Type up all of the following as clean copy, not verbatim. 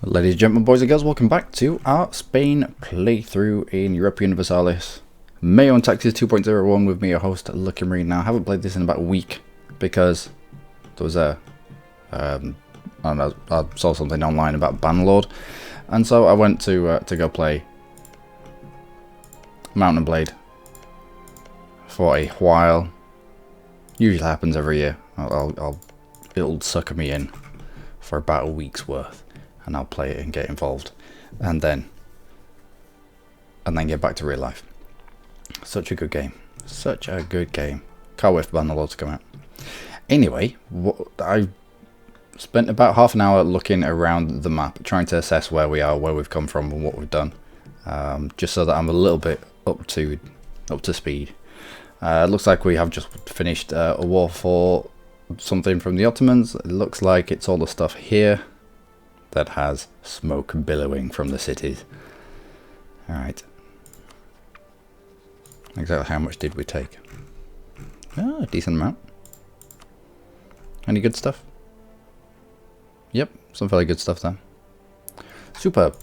Ladies and gentlemen, boys and girls, welcome back to our Spain playthrough in Europa Universalis. MEIOU and Taxes 2.01 with me, your host, Luckymarine. Now, I haven't played this in about a week because there was I saw something online about Banlord, and so I went to go play Mountain Blade for a while. Usually happens every year. It'll sucker me in for about a week's worth, and I'll play it and get involved, and then get back to real life. Such a good game. Such a good game. Can't wait for Banlord to come out. Anyway, I spent about half an hour looking around the map, trying to assess where we are, where we've come from, and what we've done, just so that I'm a little bit up to speed. It looks like we have just finished a war for something from the Ottomans. It looks like it's all the stuff here that has smoke billowing from the cities. Alright. Exactly how much did we take? Ah, a decent amount. Any good stuff? Yep, some fairly good stuff there. Superb.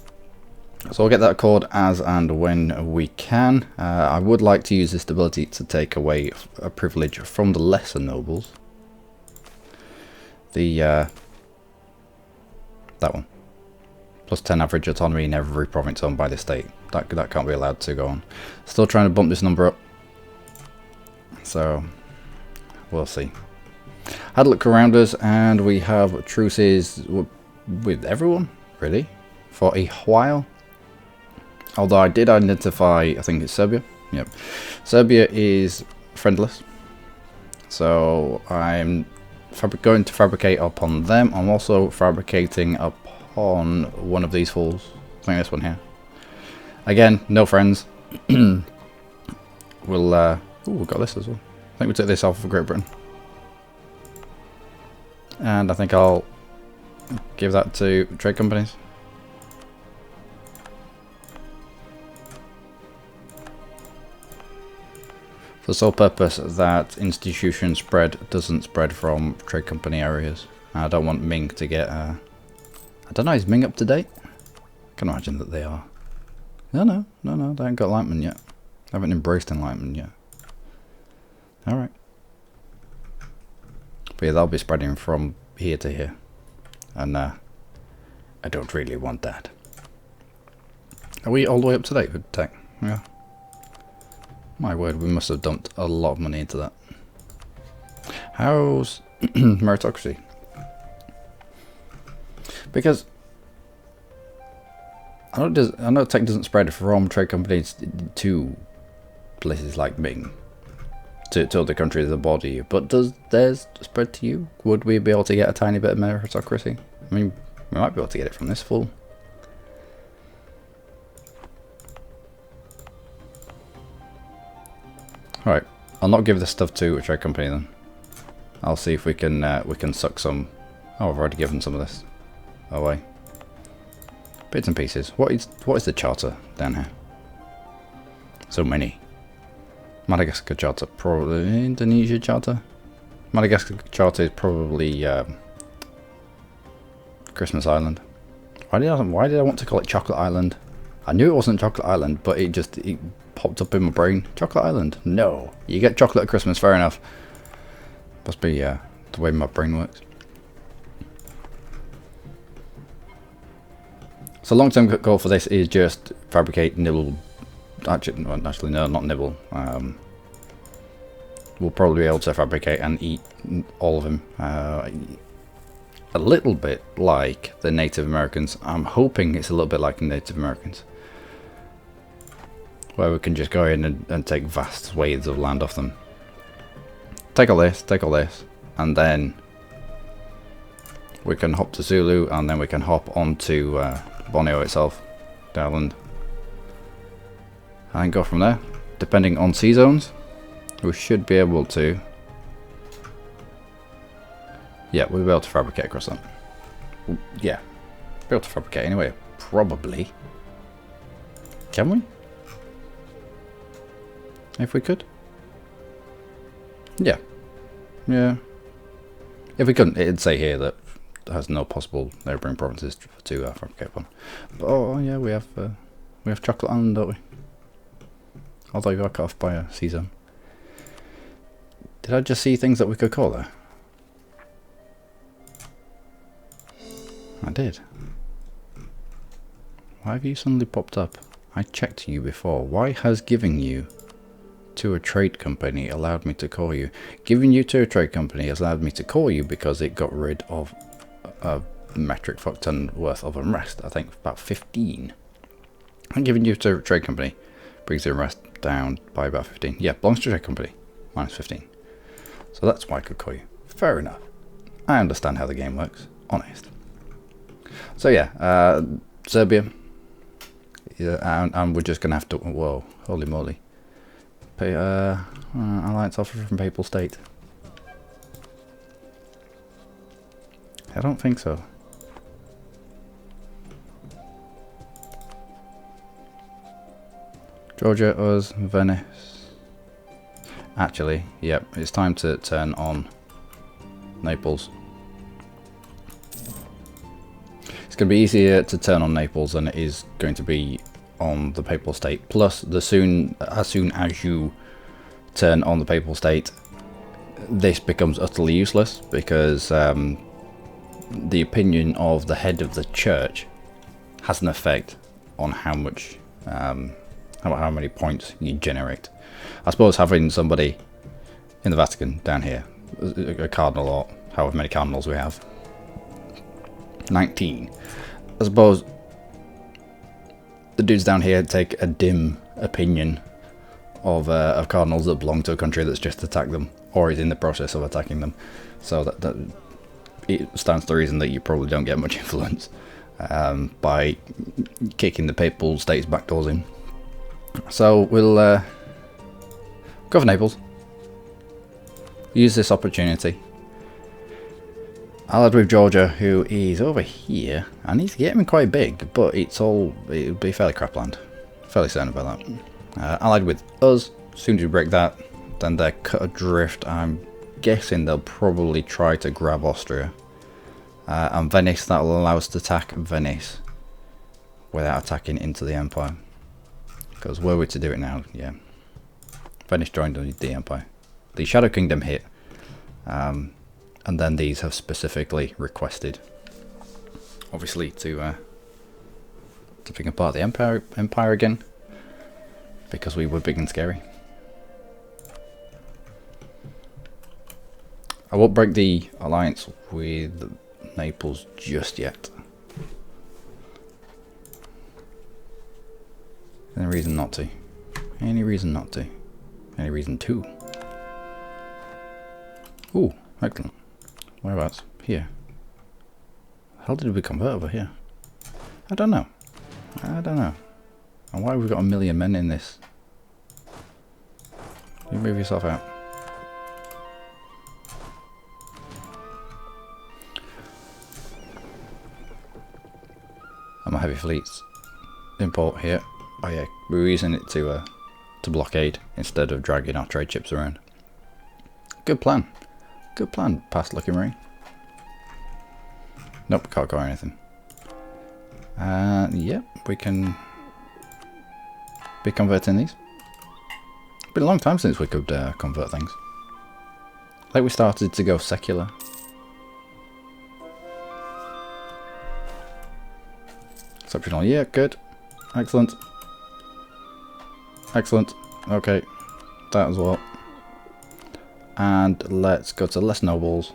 So I'll get that accord as and when we can. I would like to use this ability to take away a privilege from the lesser nobles. That one. Plus 10 average autonomy in every province owned by the state. That can't be allowed to go on. Still trying to bump this number up. So, we'll see. Had a look around us, and we have truces with everyone, really, for a while. Although I did identify, I think it's Serbia. Yep. Serbia is friendless. So, I'm going to fabricate upon them. I'm also fabricating upon one of these fools. I think this one here. Again, no friends. We've got this as well. I think we took this off of Great Britain. And I think I'll give that to trade companies. For the sole purpose that institution spread doesn't spread from trade company areas. I don't want Ming to get I don't know, is Ming up to date? I can imagine that they are. No, they haven't got enlightenment yet. They haven't embraced enlightenment yet. Alright. But yeah, that'll be spreading from here to here. And I don't really want that. Are we all the way up to date with tech? Yeah. My word, we must have dumped a lot of money into that. How's meritocracy? Because I know tech doesn't spread from trade companies to places like Ming, to other countries above you, but does theirs spread to you? Would we be able to get a tiny bit of meritocracy? I mean, we might be able to get it from this fool. Alright, I'll not give this stuff to a trade company then. I'll see if we can suck some. Oh, I've already given some of this away. Bits and pieces. What is the charter down here? So many. Madagascar charter, probably Indonesia charter. Madagascar charter is probably Christmas Island. Why did I want to call it Chocolate Island? I knew it wasn't Chocolate Island, but it popped up in my brain. Chocolate Island? No. You get chocolate at Christmas, fair enough. Must be the way my brain works. So long-term goal for this is just fabricate nibble. Actually, no, not nibble. We'll probably be able to fabricate and eat all of them. A little bit like the Native Americans. I'm hoping it's a little bit like the Native Americans, where we can just go in and take vast swathes of land off them. Take all this, and then we can hop to Zulu, and then we can hop onto Borneo itself, the island, and go from there. Depending on sea zones, we should be able to. Yeah, we'll be able to fabricate across them. Yeah, be able to fabricate anyway, probably. Can we? If we could? Yeah. If we couldn't, it'd say here that has no possible neighbouring provinces to fabricate upon. But, oh yeah, we have Chocolate Island, don't we? Although you got cut off by a sea zone. Did I just see things that we could call there? I did. Why have you suddenly popped up? I checked you before. Why has giving you to a trade company allowed me to call you? Giving you to a trade company has allowed me to call you because it got rid of a metric fuck ton worth of unrest. I think about 15. And giving you to a trade company brings the unrest down by about 15. Yeah, belongs to a trade company. Minus 15. So that's why I could call you. Fair enough. I understand how the game works. Honest. So yeah, Serbia. Yeah, and we're just going to have to... Whoa, holy moly. Pay, alliance offer from Papal State. I don't think so. Georgia, us, Venice. Actually, yep, it's time to turn on Naples. It's going to be easier to turn on Naples than it is going to be on the Papal State. Plus, as soon as you turn on the Papal State, this becomes utterly useless because the opinion of the head of the church has an effect on how much, how many points you generate. I suppose having somebody in the Vatican down here, a cardinal or however many cardinals we have, 19. I suppose the dudes down here take a dim opinion of cardinals that belong to a country that's just attacked them or is in the process of attacking them. So that it stands to reason that you probably don't get much influence by kicking the Papal State's back doors in. So we'll go for Naples. Use this opportunity. Allied with Georgia, who is over here, and he's getting quite big, but it'll be fairly crap land. Fairly certain about that. Allied with us, as soon as we break that, then they're cut adrift. I'm guessing they'll probably try to grab Austria. And Venice, that'll allow us to attack Venice without attacking into the Empire. Because were we to do it now, yeah. Venice joined the Empire. The Shadow Kingdom hit. And then these have specifically requested, obviously, to pick apart the Empire again, because we were big and scary. I won't break the alliance with Naples just yet. Any reason not to? Any reason not to? Any reason to? Ooh, excellent. Whereabouts? Here. How did we convert over here? I don't know. I don't know. And why have we got 1 million men in this? You move yourself out. And my heavy fleets import here. Oh yeah, we're using it to blockade instead of dragging our trade ships around. Good plan. Good plan, past Luckymarine. Nope, can't go or anything. Yep, we can be converting these. Been a long time since we could convert things. Like we started to go secular. Exceptional, yeah, good. Excellent. Excellent. Okay, that as well. And let's go to less nobles.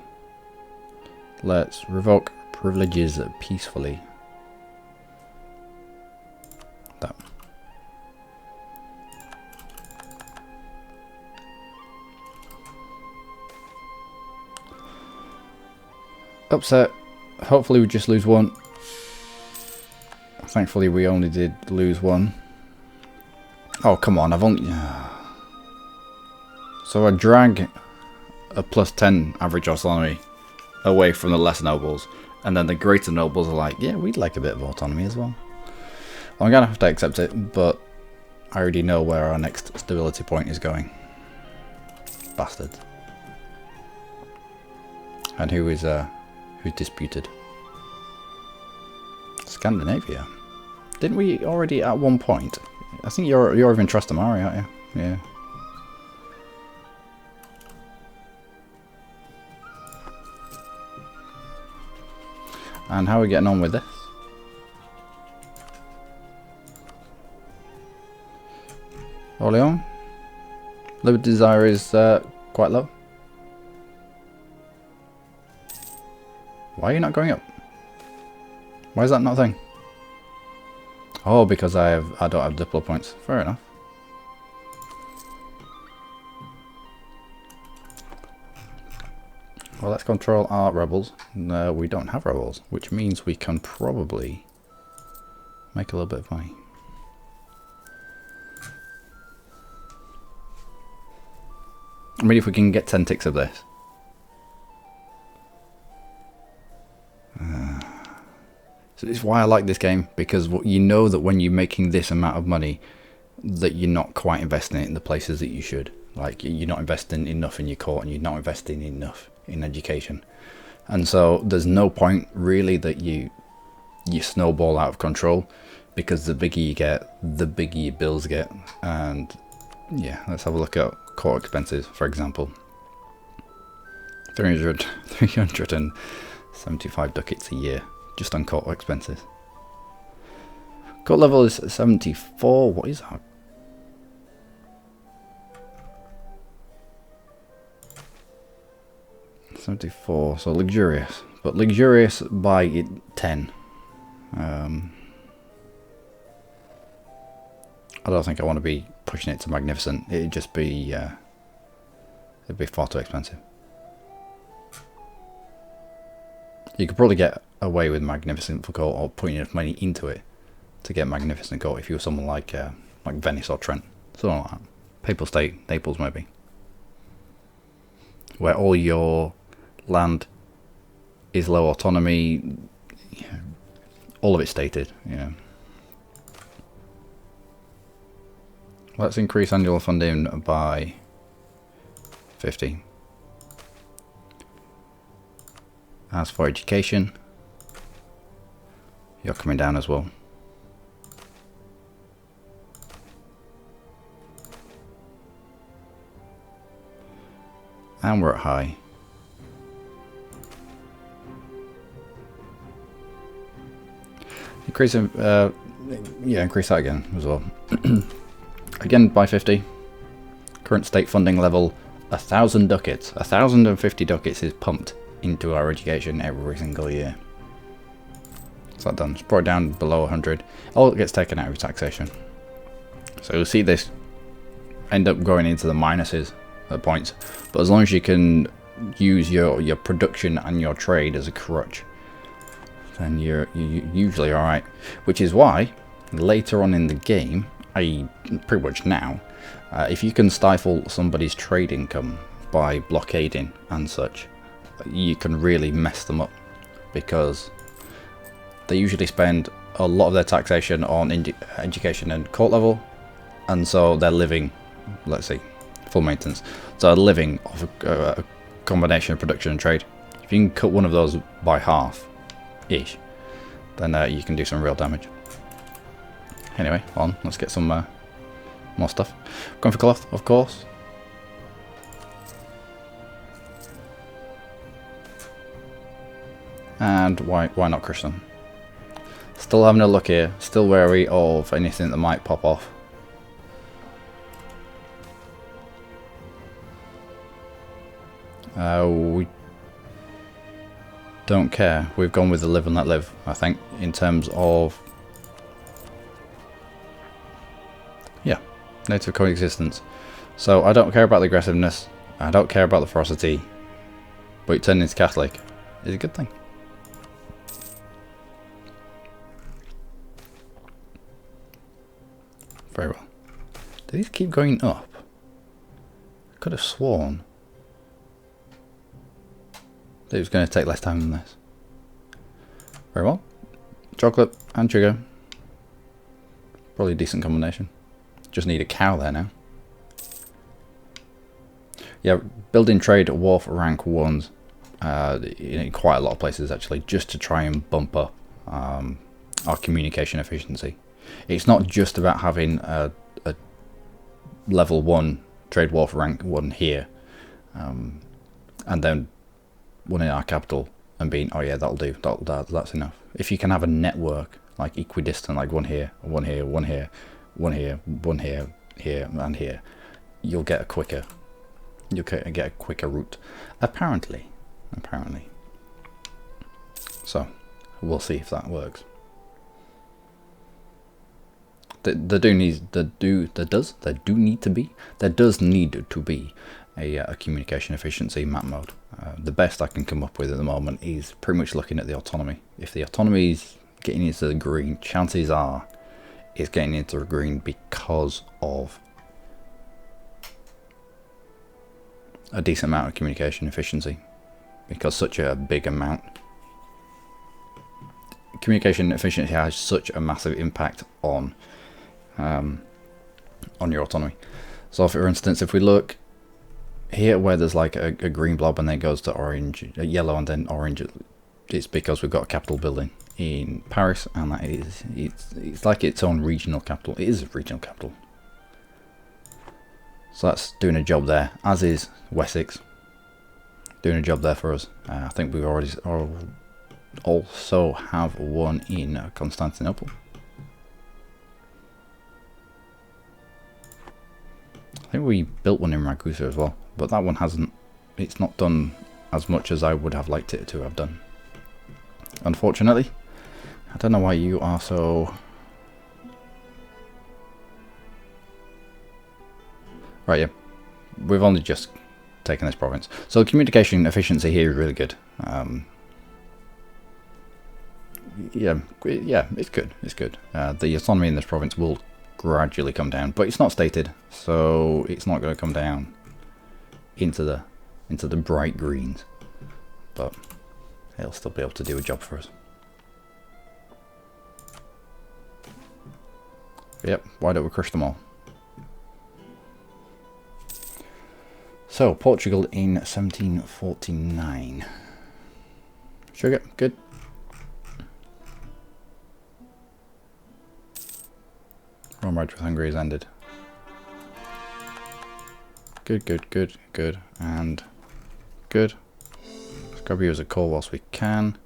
Let's revoke privileges peacefully. That. Upset. Hopefully we just lose one. Thankfully we only did lose one. Oh come on, I've only... So I drag a +10 average autonomy away from the less nobles, and then the greater nobles are like, yeah, we'd like a bit of autonomy as well. I'm gonna have to accept it, but I already know where our next stability point is going. Bastard. And who's disputed. Scandinavia. Didn't we already at one point? I think you're even Trastamare, aren't you? Yeah. And how are we getting on with this? Orléans? Liberty Desire is quite low. Why are you not going up? Why is that not a thing? Oh, because I don't have Diplo points. Fair enough. Well, let's control our rebels. No, we don't have rebels, which means we can probably make a little bit of money. I mean, if we can get 10 ticks of this. So this is why I like this game, because you know that when you're making this amount of money, that you're not quite investing it in the places that you should. Like, you're not investing enough in your court, and you're not investing enough in education. And so there's no point really that you snowball out of control, because the bigger you get, the bigger your bills get. And yeah, let's have a look at court expenses, for example. 375 ducats a year just on court expenses. Court level is 74. What is that? $74. So luxurious, but luxurious by 10. I don't think I want to be pushing it to magnificent. It'd just be it'd be far too expensive. You could probably get away with magnificent for court, or putting enough money into it to get magnificent court if you were someone like Venice or Trent, something like that. Papal State, Naples maybe, where all your land is low autonomy, all of it stated. Yeah. Let's increase annual funding by 50. As for education, you're coming down as well. And we're at high. Increase yeah, increase that again as well. Again by 50. Current state funding level 1,000 ducats. 1,050 ducats is pumped into our education every single year. What's that done? It's brought down below 100. All gets taken out of taxation. So you'll see this end up going into the minuses at points. But as long as you can use your production and your trade as a crutch, then you're usually alright. Which is why later on in the game, i.e. pretty much now, if you can stifle somebody's trade income by blockading and such, you can really mess them up, because they usually spend a lot of their taxation on education and court level, and so they're living, let's see, full maintenance, so they're living off a combination of production and trade. If you can cut one of those by half-ish, then you can do some real damage. Anyway, on, let's get some more stuff. Going for cloth, of course. And why not Christian? Still having a look here, still wary of anything that might pop off. We don't care. We've gone with the live and let live, I think, in terms of, yeah, native coexistence. So I don't care about the aggressiveness, I don't care about the ferocity, but turning into Catholic is a good thing. Very well. Do these keep going up? I could have sworn that it was going to take less time than this. Very well. Chocolate and sugar. Probably a decent combination. Just need a cow there now. Yeah, building trade wharf rank 1s in quite a lot of places actually, just to try and bump up our communication efficiency. It's not just about having a level 1 trade wharf rank 1 here, and then one in our capital and being, oh yeah, that'll do, that's enough. If you can have a network like equidistant, like one here, one here, one here, one here, one here, here and here, you'll get a quicker route, apparently. So we'll see if that works. There does need to be a communication efficiency map mode. The best I can come up with at the moment is pretty much looking at the autonomy. If the autonomy is getting into the green, chances are it's getting into the green because of a decent amount of communication efficiency, because such a big amount. Communication efficiency has such a massive impact on your autonomy. So for instance, if we look here where there's like a green blob and then it goes to orange, yellow and then orange, it's because we've got a capital building in Paris, and that is, it's like its own regional capital. It is a regional capital. So that's doing a job there, as is Wessex, doing a job there for us. I think we've already also have one in Constantinople. I think we built one in Ragusa as well, but that one hasn't, it's not done as much as I would have liked it to have done, unfortunately. I don't know why you are so... Right, yeah, we've only just taken this province. So the communication efficiency here is really good. Yeah, it's good, it's good. The autonomy in this province will gradually come down, but it's not stated, so it's not going to come down into the bright greens, but it'll still be able to do a job for us. Yep, why don't we crush them all? So Portugal in 1749. Sugar, good. Rome marriage with Hungary has ended. Good, good, good, good, and good. Let's grab you as a call whilst we can.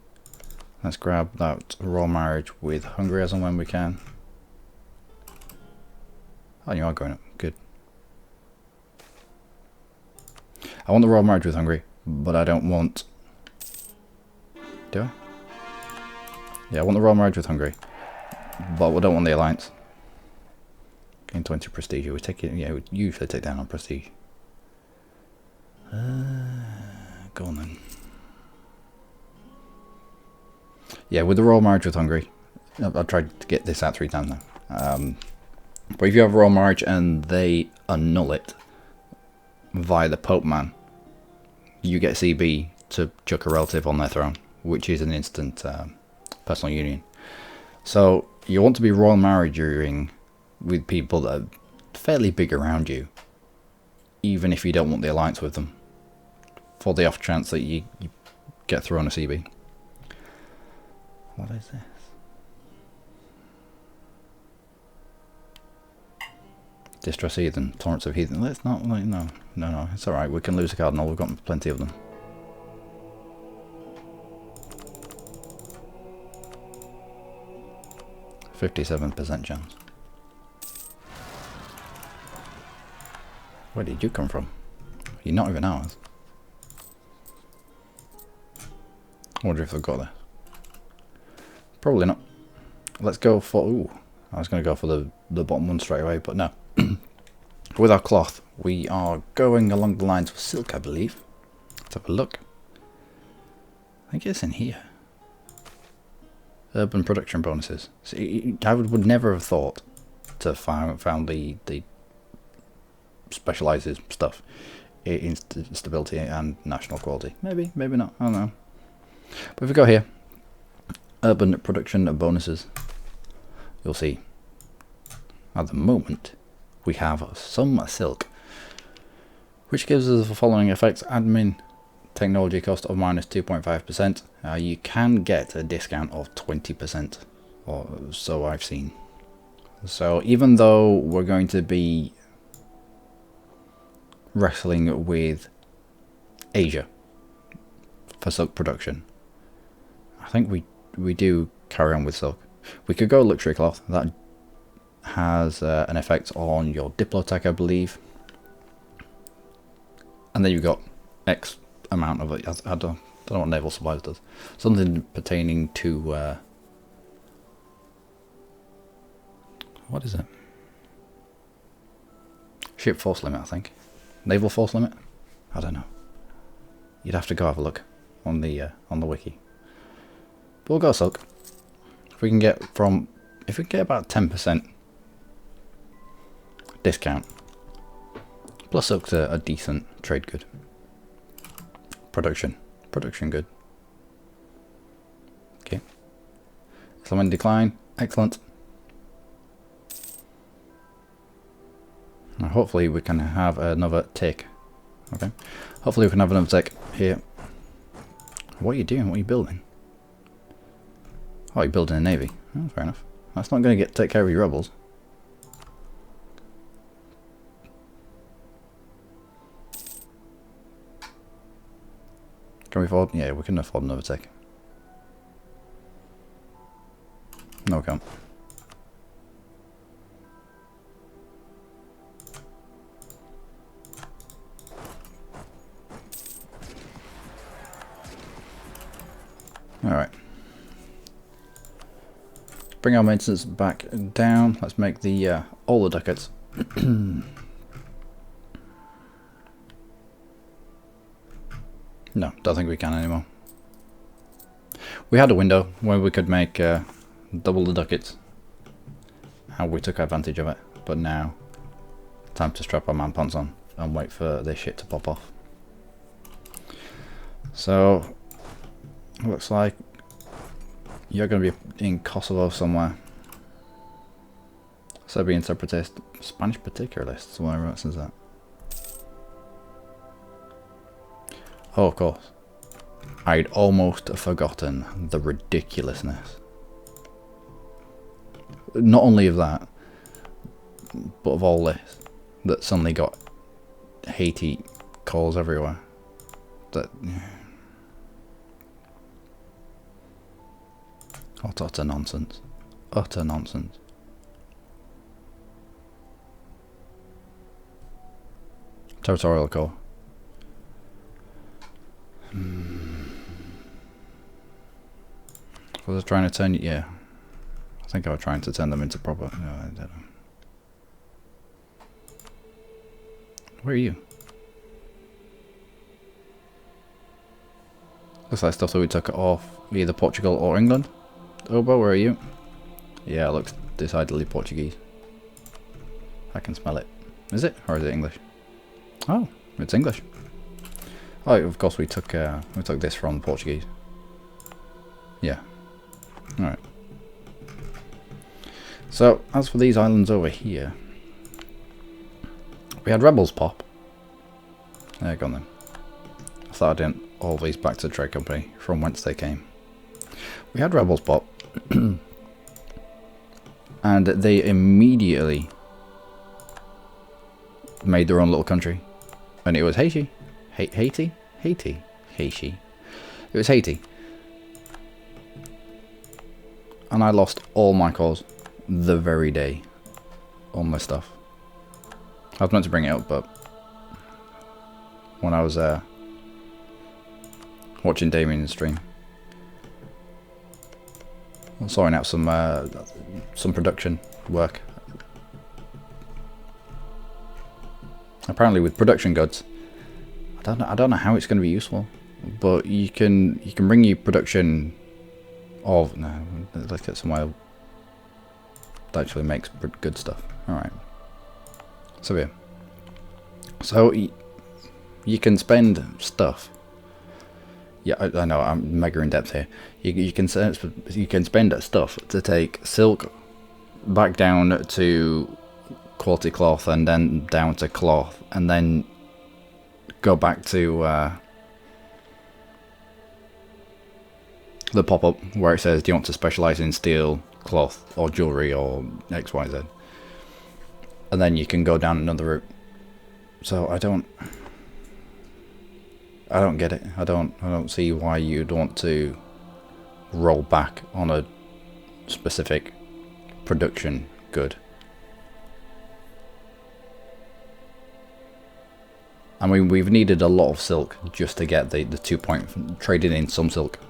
Let's grab that royal marriage with Hungary as and when we can. Oh, you are going up. Good. I want the royal marriage with Hungary, but I don't want... Do I? Yeah, I want the royal marriage with Hungary, but we don't want the alliance. Gain 20 prestige. We take it. Yeah, we usually take down on prestige. Go on then. Yeah, with the royal marriage with Hungary, I've tried to get this out 3 times now. But if you have a royal marriage and they annul it via the Pope man, you get CB to chuck a relative on their throne, which is an instant personal union. So you want to be royal marrying with people that are fairly big around you, even if you don't want the alliance with them, for the off chance that you get thrown a CB. What is this? Distress heathen, torrents of heathen. Let's not, like, no, it's alright, we can lose a cardinal, we've got plenty of them. %57% chance. Where did you come from? You're not even ours. I wonder if they've got there. Probably not. Let's go for... Ooh, I was going to go for the bottom one straight away, but no. With our cloth, we are going along the lines of silk, I believe. Let's have a look. I think it's in here. Urban production bonuses. See, I would never have thought to found the specializes stuff in stability and national quality. Maybe, maybe not. I don't know. But if we go here, urban production bonuses, you'll see at the moment we have some silk, which gives us the following effects: admin technology cost of -2.5%. You can get a discount of 20%. or so I've seen. So even though we're going to be wrestling with Asia for silk production, I think we do carry on with silk. We could go luxury cloth. That has an effect on your Diplotech, I believe. And then you've got X amount of it. I don't know what naval supplies does. Something pertaining to what is it? Ship force limit, I think. Naval force limit? I don't know. You'd have to go have a look on the wiki. But we'll go silk. If we can get about 10% discount. Plus silk's a decent trade good. Production good. Okay. Some in decline. Excellent. Now hopefully we can have another tick. Okay. Hopefully we can have another tick here. What are you doing? What are you building? Oh, you're building a navy. Oh, fair enough. That's not going to take care of your rebels. Can we afford? Yeah, we can afford another tick. No, we can't. Alright. Bring our maintenance back down. Let's make the all the ducats. No, don't think we can anymore. We had a window where we could make double the ducats. And we took advantage of it. But now, time to strap our man pants on and wait for this shit to pop off. So, looks like you're going to be in Kosovo somewhere. Serbian separatist, Spanish particularists, where else is that? Oh, of course. I'd almost forgotten the ridiculousness. Not only of that, but of all this, that suddenly got Haiti calls everywhere. That... utter nonsense. Utter nonsense. Territorial call. Was I trying to turn... yeah. I think I was trying to turn them into proper... no, I don't know. Where are you? Looks like stuff that we took off either Portugal or England. Obo, where are you? Yeah, it looks decidedly Portuguese. I can smell it. Is it? Or is it English? Oh, it's English. Oh, of course we took this from Portuguese. Yeah. Alright. So, as for these islands over here, we had rebels pop. There, gone then. I thought I didn't all these back to the trade company from whence they came. We had rebels pop. And they immediately made their own little country. And it was Haiti. Haiti? Haiti? Haiti. It was Haiti. And I lost all my calls the very day. All my stuff. I was meant to bring it up, but when I was watching Damien's stream, I'm sorting out some production work. Apparently, with production goods, I don't know how it's going to be useful, but you can bring you production of... no, let's get somewhere that actually makes good stuff. All right. So yeah. So you can spend stuff. Yeah, I know I'm mega in depth here. You can spend stuff to take silk back down to quality cloth and then down to cloth and then go back to the pop-up where it says, do you want to specialize in steel, cloth or jewelry or XYZ. And then you can go down another route. So I don't get it. I don't see why you'd want to roll back on a specific production good. I mean, we've needed a lot of silk just to get the 2 point trading in some silk,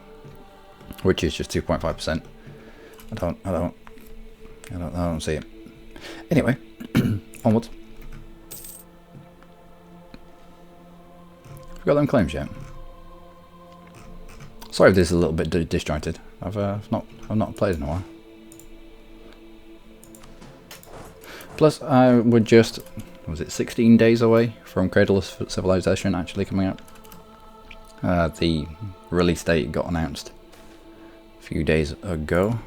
which is just 2.5%. I don't see it. Anyway, onwards. We've got them claims yet. Sorry if this is a little bit disjointed. I've not played in a while. Plus, we're just, was it 16 days away from Cradle of Civilization actually coming out? The release date got announced a few days ago.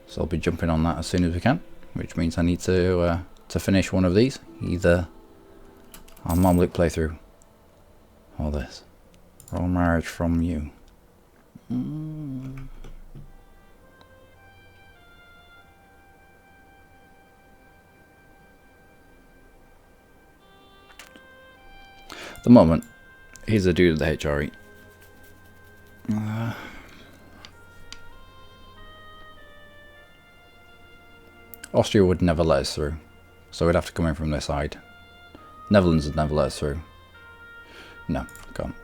So I'll be jumping on that as soon as we can, which means I need to finish one of these, either our Mamluk playthrough or this. Royal marriage from you. At the moment, he's a dude at the HRE. Austria would never let us through, so we'd have to come in from this side. Netherlands would never let us through. No, can't.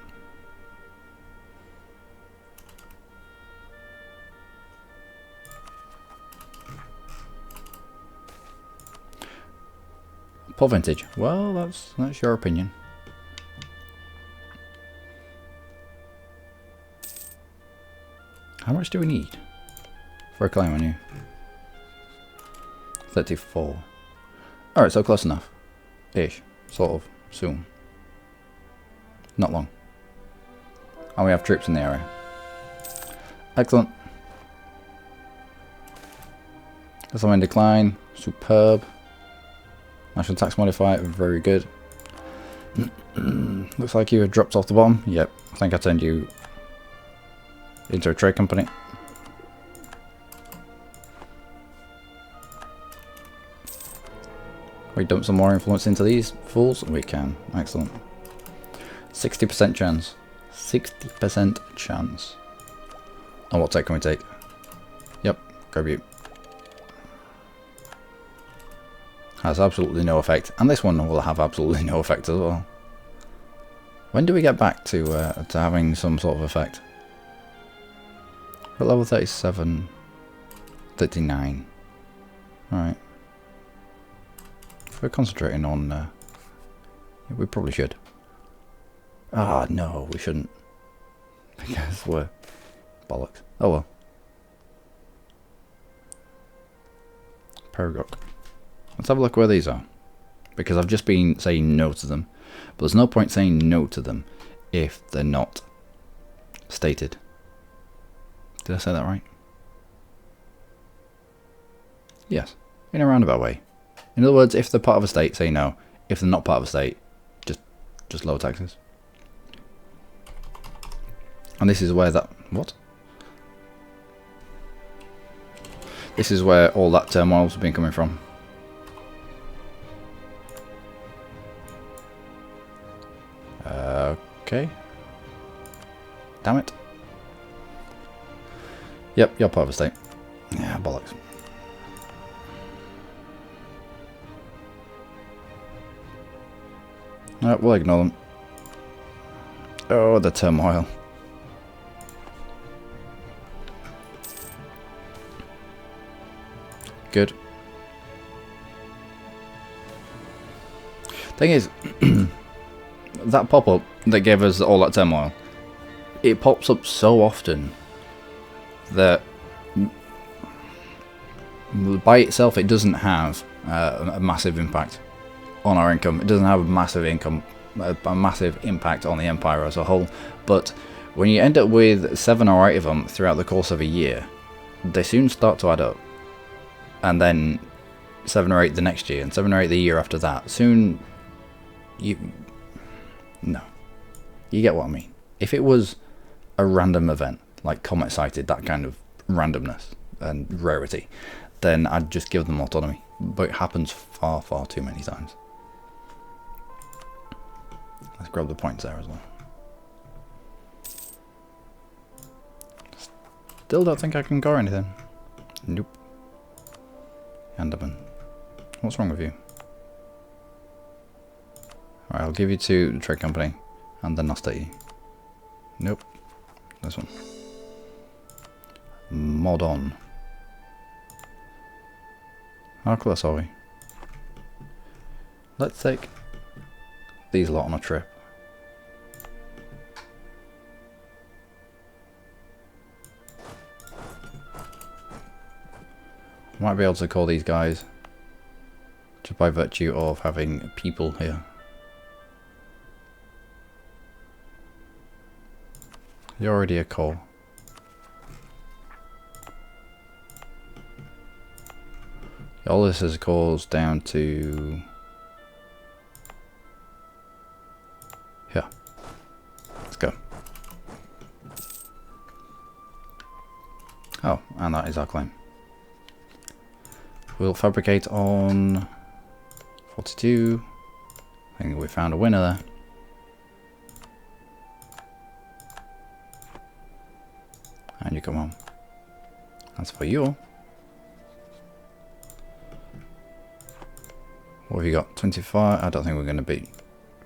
Poor vintage. Well, that's your opinion. How much do we need for a claim on you? 34. Alright, so close enough. Ish. Sort of. Soon. Not long. And we have troops in the area. Excellent. That's in decline. Superb. National tax modifier. Very good. Looks like you had dropped off the bottom. Yep. I think I turned you into a trade company. We dump some more influence into these fools? We can. Excellent. 60% chance. 60% chance. And what tech can we take? Yep, grab you. Has absolutely no effect. And this one will have absolutely no effect as well. When do we get back to having some sort of effect? We're at level 37. 39. Alright. We're concentrating on... yeah, we probably should. Ah, no, we shouldn't. Because we're... bollocks. Oh well. Paragoc. Let's have a look where these are. Because I've just been saying no to them. But there's no point saying no to them if they're not stated. Did I say that right? Yes. In a roundabout way. In other words, if they're part of a state, say no. If they're not part of a state, just lower taxes. And this is where that... what? This is where all that turmoil's been coming from. Okay. Damn it. Yep, you're part of a state. Yeah, bollocks. Alright, we'll ignore them. Oh, the turmoil. Good. Thing is, that pop-up that gave us all that turmoil, it pops up so often that by itself it doesn't have a massive impact on our income. It doesn't have a massive impact on the empire as a whole. But when you end up with 7 or 8 of them throughout the course of a year, they soon start to add up. And then 7 or 8 the next year, and 7 or 8 the year after that. Soon, no. You get what I mean. If it was a random event, like Comet Sighted, that kind of randomness and rarity, then I'd just give them autonomy. But it happens far, far too many times. Let's grab the points there as well. Still don't think I can go anything. Nope. Andaman. What's wrong with you? Alright, I'll give you to the trade company and then I'll stay you. Nope. This one. Mod on. How close are we? Let's take these lot on a trip. Might be able to call these guys just by virtue of having people here. You're already a call. All this is calls down to here. Let's go. Oh, and that is our claim. We'll fabricate on 42. I think we found a winner there. And you come home. That's for you. What have you got? 25? I don't think we're going to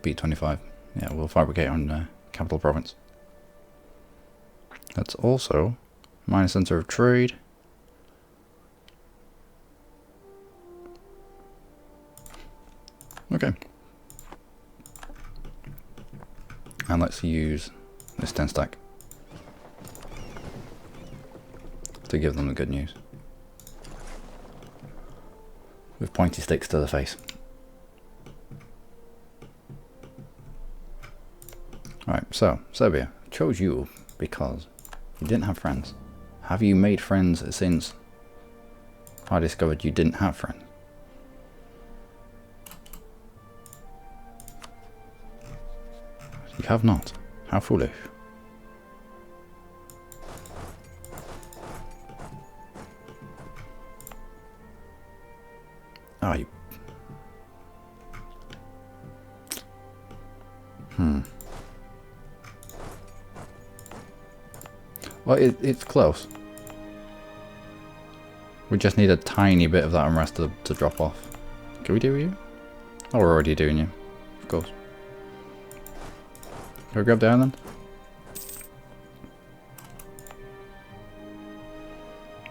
beat 25. Yeah, we'll fabricate on Capital Province. That's also minor center of trade. Okay. And let's use this 10 stack to give them the good news. With pointy sticks to the face. Alright, so, Serbia. Chose you because you didn't have friends. Have you made friends since I discovered you didn't have friends? You have not. How foolish. Ah, you... Well, it's close. We just need a tiny bit of that unrest to drop off. Can we do you? Oh, we're already doing you. Of course. Can we grab the island?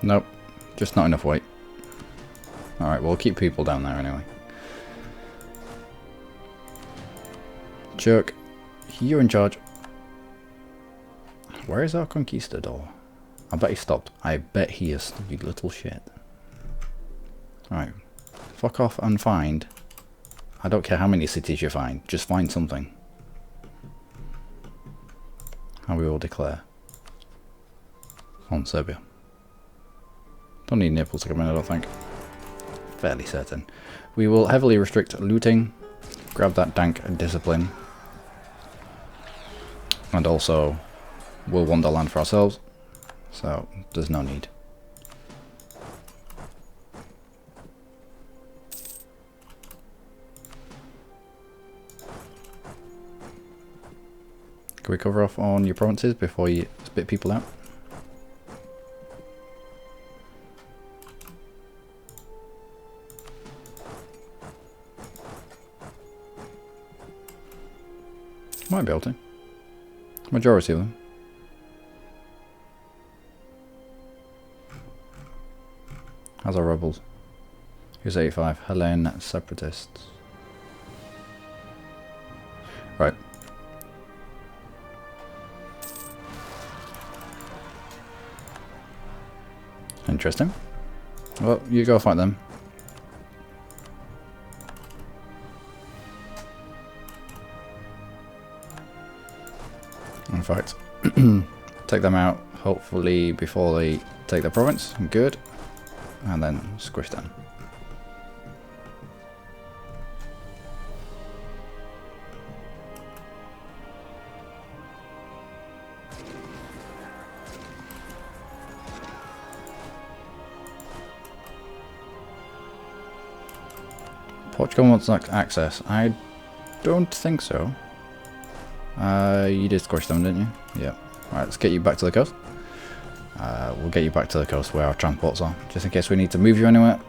Nope. Just not enough weight. Alright, we'll keep people down there anyway. Jerk, you're in charge. Where is our conquistador? I bet he stopped. I bet he is, you little shit. Alright. Fuck off and find. I don't care how many cities you find. Just find something. And we will declare on Serbia. Don't need Naples to come in, I don't think. Fairly certain. We will heavily restrict looting. Grab that dank discipline. And also, we'll want the land for ourselves. So, there's no need. Can we cover off on your provinces before you spit people out? Might be able to. Majority of them. How's our rebels? Who's 85? Hellene separatists. Right. Interesting. Well, you go fight them. In fact, take them out, hopefully before they take the province. Good. And then squish them. Portugal wants access. I don't think so. You did squash them, didn't you? Yeah. Right, let's get you back to the coast. We'll get you back to the coast where our transports are, just in case we need to move you anywhere.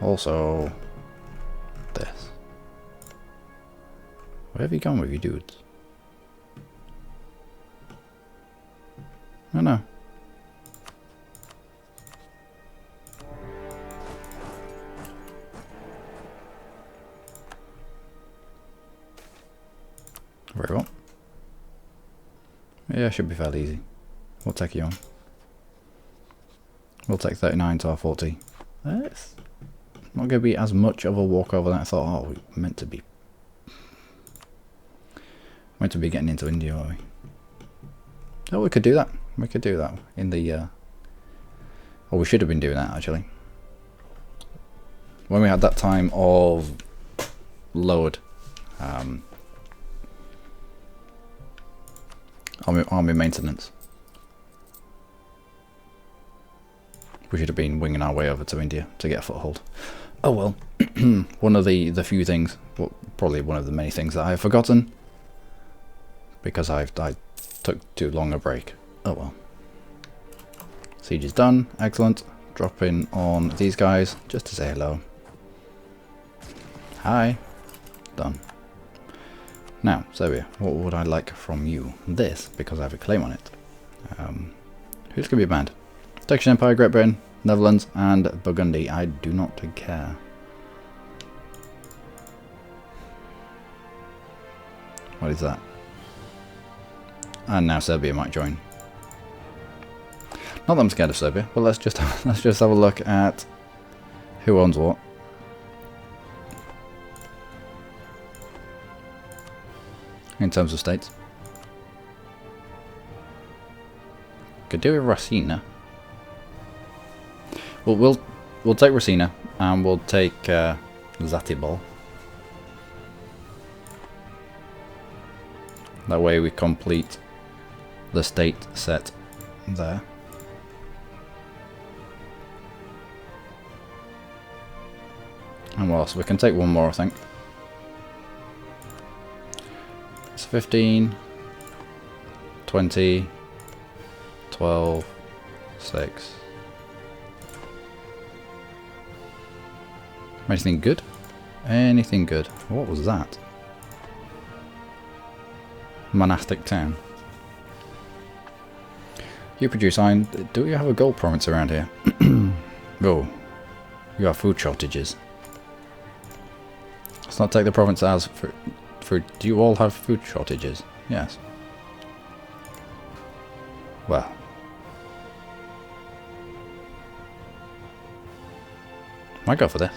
Also, this. Where have you gone with you dudes? I don't know. Very well. Yeah, should be fairly easy. We'll take you on. We'll take 39 to our 40. It's not going to be as much of a walkover than I thought. Oh, we meant to be getting into India, are we? Oh, we could do that. We could do that in the... Oh, we should have been doing that, actually. When we had that time of lowered army maintenance. We should have been winging our way over to India to get a foothold. Oh well. One of the few things, well, probably one of the many things that I have forgotten, because I took too long a break. Oh well. Siege is done. Excellent. Drop in on these guys just to say hello. Hi. Done. Now, Serbia, what would I like from you? This, because I have a claim on it. Who's going to be banned? Turkish Empire, Great Britain, Netherlands, and Burgundy. I do not care. What is that? And now Serbia might join. Not that I'm scared of Serbia, but let's just have a look at who owns what. In terms of states. Could do with Rasina. Well, we'll take Rasina and we'll take Zatibor. That way we complete the state set there. And what else? We can take one more, I think. It's 15, 20, 12, 6. Anything good? Anything good? What was that? Monastic town. You produce iron. Do you have a gold province around here? Oh, you have food shortages. Let's not take the province as for. Do you all have food shortages? Yes. Well. Might go for this.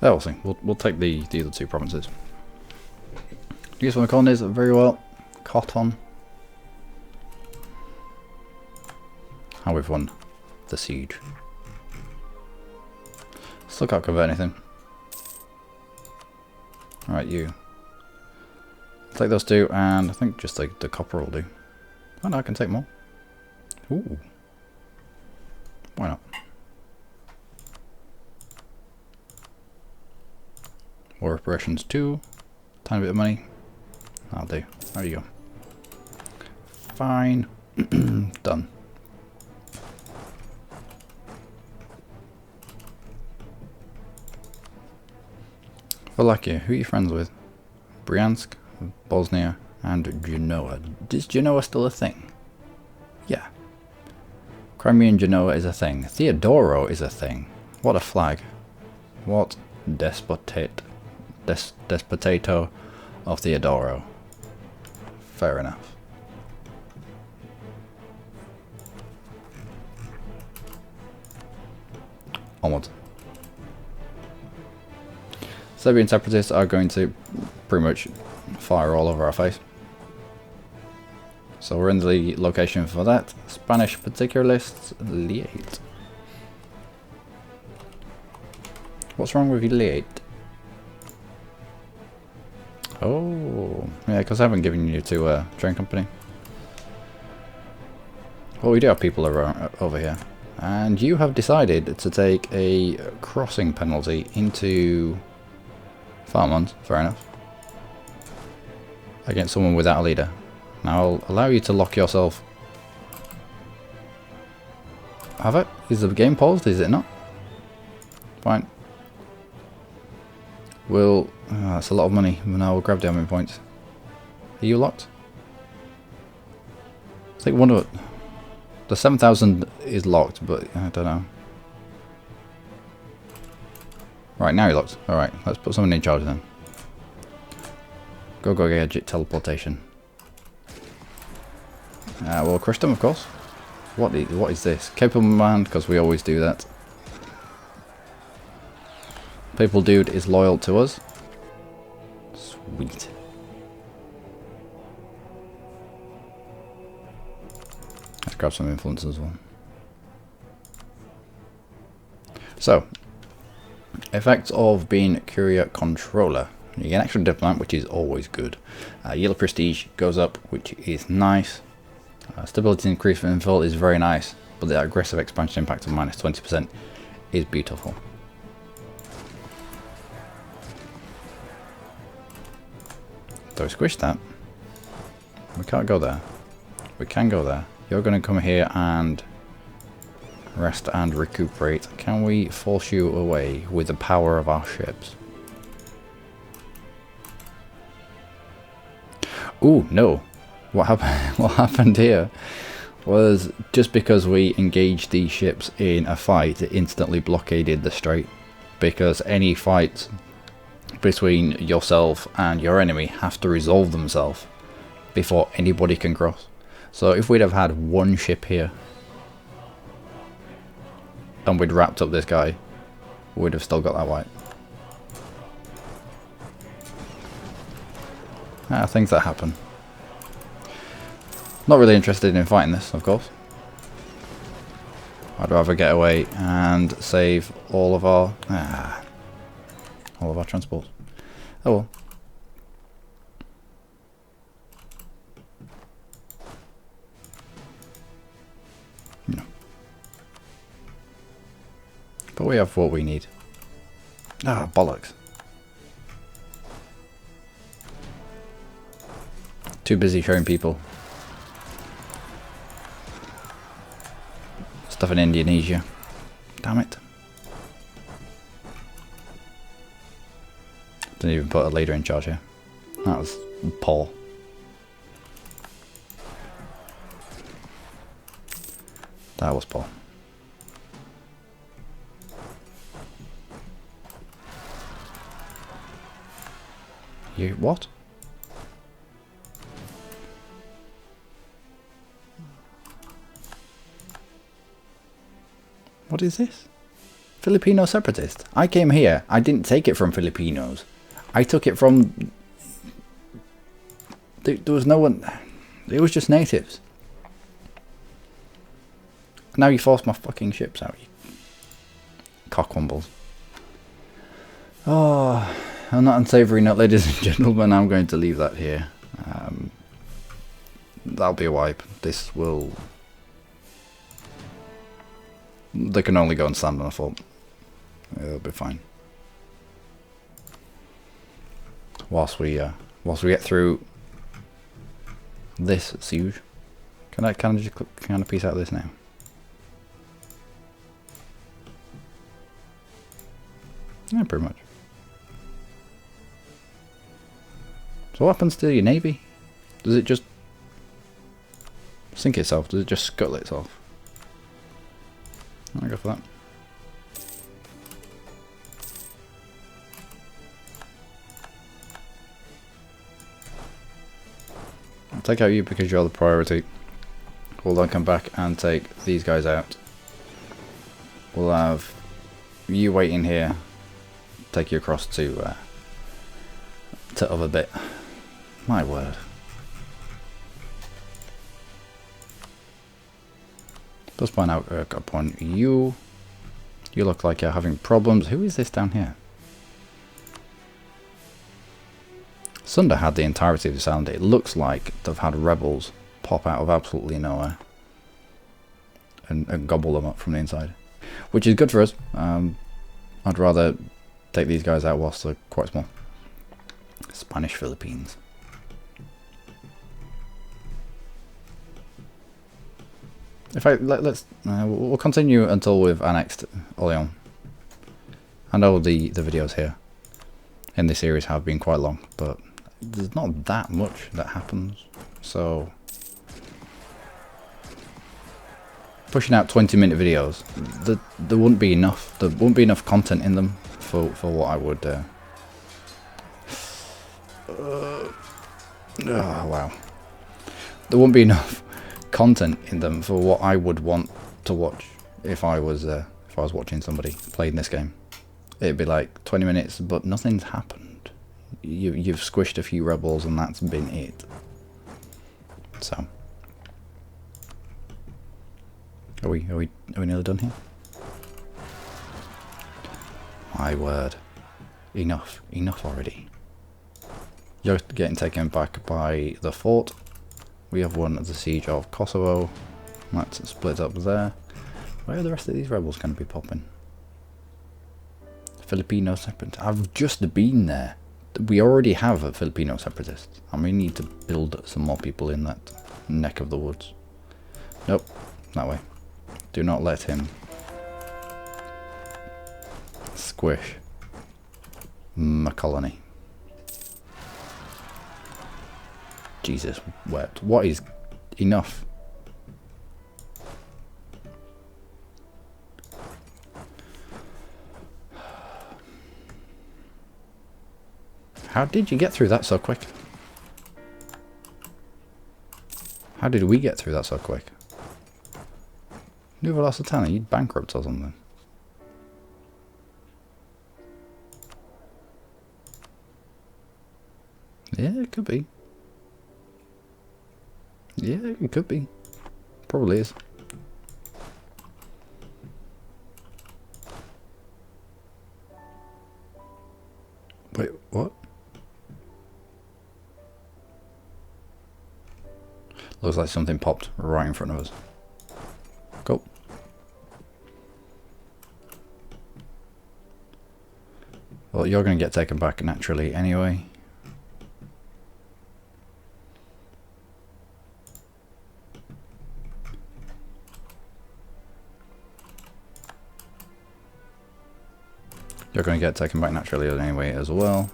Oh, we'll see. We'll take the other two provinces. Use one of the colonies very well. Cotton. How we've won the siege. Still can't convert anything. Alright, you. Take those two, and I think just the copper will do. Oh no, I can take more. Ooh. Why not? War reparations 2. Tiny bit of money. I'll do. There you go. Fine. Done. Wallachia, who are you friends with? Bryansk, Bosnia, and Genoa. Is Genoa still a thing? Yeah. Crimean Genoa is a thing. Theodoro is a thing. What a flag. What despotato of Theodoro. Fair enough. Onwards. Serbian separatists are going to pretty much fire all over our face. So we're in the location for that. Spanish particularists, Liate. What's wrong with Liate? Oh, yeah, because I haven't given you to a train company. Well, we do have people over here. And you have decided to take a crossing penalty into farmlands. Fair enough. Against someone without a leader. Now I'll allow you to lock yourself. Have it? Is the game paused? Is it not? Fine. We'll... that's a lot of money. Now we'll grab the admin points. Are you locked? I think one of it... The 7,000 is locked, but I don't know. Right, now you're locked. Alright, let's put someone in charge then. Go gadget teleportation. We'll crush them, of course. What is this? Capable man, because we always do that. People dude is loyal to us. Sweet. Let's grab some influence as well. So, effects of being courier controller. You get an extra diplomat, which is always good. Yellow prestige goes up, which is nice. Stability increase for infill is very nice, but the aggressive expansion impact of minus 20% is beautiful. So we squish that. We can't go there. We can go there. You're going to come here and rest and recuperate. Can we force you away with the power of our ships? Ooh, no. What happened? What happened here was just because we engaged these ships in a fight, it instantly blockaded the strait. Because any fights between yourself and your enemy have to resolve themselves before anybody can cross. So if we'd have had one ship here and we'd wrapped up this guy, we'd have still got that white. Things that happen. Not really interested in fighting this, of course. I'd rather get away and save all of our transports. Oh well. No. But we have what we need. Ah, bollocks. Too busy showing people stuff in Indonesia. Damn it. Didn't even put a leader in charge here. That was poor. That was poor. You what? What is this? Filipino separatist. I came here. I didn't take it from Filipinos. I took it from... There was no one... It was just natives. Now you forced my fucking ships out, you cockwombles. Oh, on that unsavoury note, ladies and gentlemen, I'm going to leave that here. That'll be a wipe. This will... They can only go and stand on a fort. It'll be fine. Whilst we get through this siege, can I just kind of piece out this now? Yeah, pretty much. So what happens to your navy? Does it just sink itself? Does it just scuttle itself? I'll go for that. I'll take out you because you're the priority. We'll then come back and take these guys out. We'll have you waiting here. Take you across to other bit. My word. Let's find out upon you. You look like you're having problems. Who is this down here? Sunder had the entirety of this island. It looks like they've had rebels pop out of absolutely nowhere. and gobble them up from the inside, which is good for us. I'd rather take these guys out whilst they're quite small. Spanish Philippines. In fact, we'll continue until we've annexed Orleans. I know the videos here in this series have been quite long, but there's not that much that happens, so pushing out 20-minute videos, there wouldn't be enough. There wouldn't be enough content in them for what I would. Oh wow, there wouldn't be enough content in them for what I would want to watch if I was watching somebody playing this game. It'd be like 20 minutes, but nothing's happened. You've squished a few rebels, and that's been it. So. Are we nearly done here? My word. Enough already. You're getting taken back by the fort. We have won the siege of Kosovo. That's split up there. Where are the rest of these rebels going to be popping? Filipino separatists. I've just been there. We already have a Filipino separatist. And we need to build some more people in that neck of the woods. Nope. That way. Do not let him squish my colony. Jesus wept. What is enough? How did you get through that so quick? How did we get through that so quick? New Velocitana, you'd bankrupt or something. Yeah, it could be. Yeah, it could be. Probably is. Wait, what? Looks like something popped right in front of us. Cool. Well, you're going to get taken back naturally anyway. You're going to get taken back naturally anyway as well.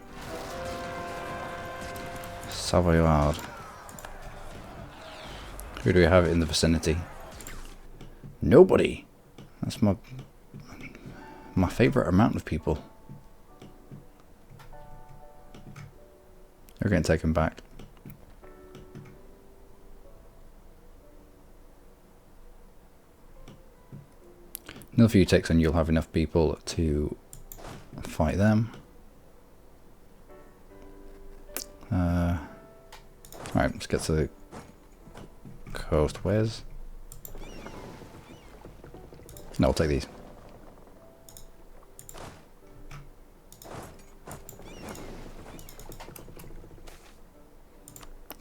Savoyard. Who do we have in the vicinity? Nobody. That's my favourite amount of people. They're getting taken back. Another few ticks and you'll have enough people to fight them. Alright, let's get to the coast. Where's... No, I'll take these.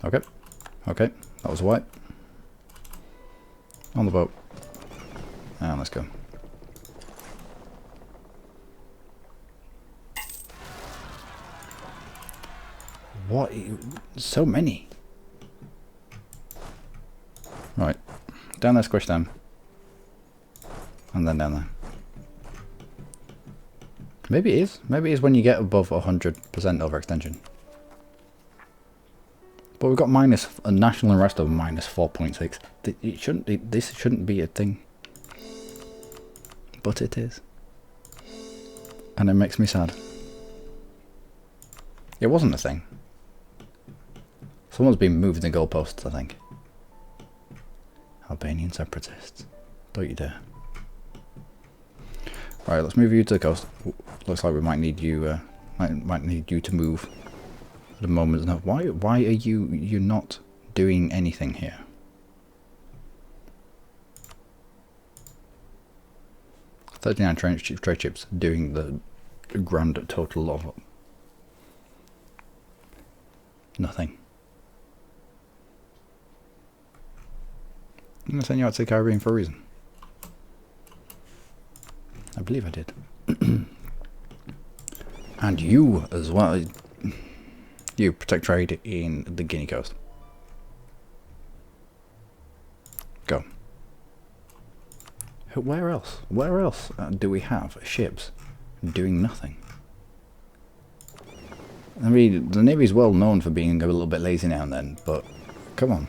Okay. Okay, that was a wipe. On the boat. And let's go. What? So many. Right. Down there, squish them. And then down there. Maybe it is. Maybe it is when you get above 100% overextension. But we've got minus a national unrest of minus 4.6. It shouldn't. This shouldn't be a thing. But it is. And it makes me sad. It wasn't a thing. Someone's been moving the goalposts, I think. Albanian separatists. Don't you dare. Right, let's move you to the coast. Looks like we might need you. Might need you to move. At the moment, no. Why are you not doing anything here? $39 trade ships doing the grand total of nothing. I'm going to send you out to the Caribbean for a reason. believe I did. And you as well. You protect trade in the Guinea coast. Go. Where else? Where else do we have ships doing nothing? I mean, the Navy's well known for being a little bit lazy now and then, but come on.